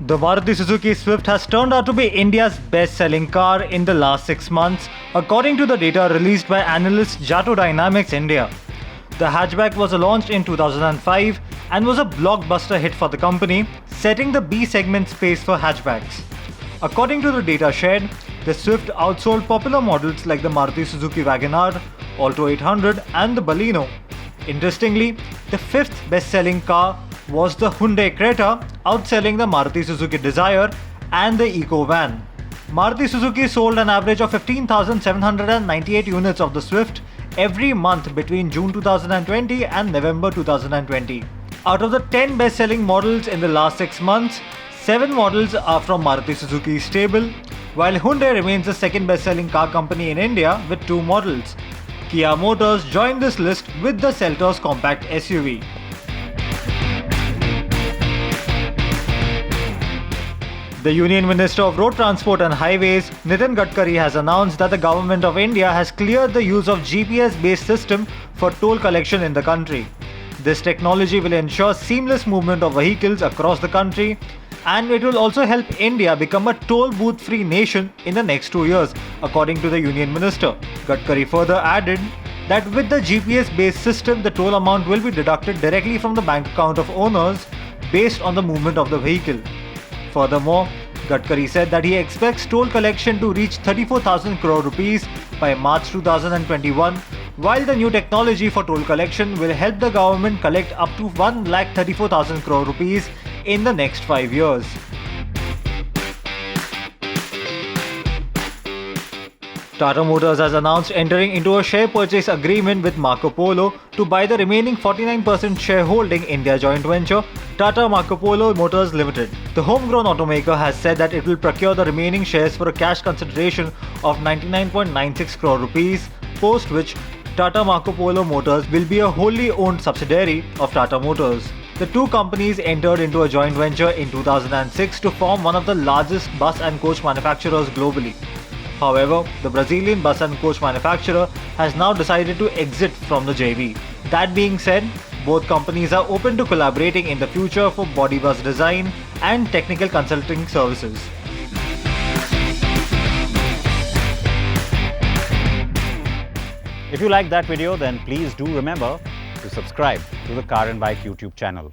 The Maruti Suzuki Swift has turned out to be India's best-selling car in the last 6 months, according to the data released by analyst Jato Dynamics India. The hatchback was launched in 2005 and was a blockbuster hit for the company, setting the B segment space for hatchbacks. According to the data shared, the Swift outsold popular models like the Maruti Suzuki Wagon-R, Alto 800 and the Baleno. Interestingly, the fifth best-selling car was the Hyundai Creta, outselling the Maruti Suzuki Dzire and the Eco Van. Maruti Suzuki sold an average of 15,798 units of the Swift every month between June 2020 and November 2020. Out of the 10 best-selling models in the last 6 months, 7 models are from Maruti Suzuki stable, while Hyundai remains the second best-selling car company in India with 2 models. Kia Motors joined this list with the Seltos compact SUV. The Union Minister of Road Transport and Highways, Nitin Gadkari, has announced that the Government of India has cleared the use of GPS-based system for toll collection in the country. This technology will ensure seamless movement of vehicles across the country, and it will also help India become a toll booth-free nation in the next 2 years, according to the Union Minister. Gadkari further added that with the GPS-based system, the toll amount will be deducted directly from the bank account of owners based on the movement of the vehicle. Furthermore, Gadkari said that he expects toll collection to reach 34,000 crore rupees by March 2021, while the new technology for toll collection will help the government collect up to 1,34,000 crore rupees in the next 5 years. Tata Motors has announced entering into a share purchase agreement with Marcopolo to buy the remaining 49% shareholding in their joint venture, Tata-Marcopolo Motors Limited. The homegrown automaker has said that it will procure the remaining shares for a cash consideration of 99.96 crore rupees, post which Tata-Marcopolo Motors will be a wholly owned subsidiary of Tata Motors. The two companies entered into a joint venture in 2006 to form one of the largest bus and coach manufacturers globally. However, the Brazilian bus and coach manufacturer has now decided to exit from the JV. That being said, both companies are open to collaborating in the future for body bus design and technical consulting services. If you like that video, then please do remember to subscribe to the Car and Bike YouTube channel.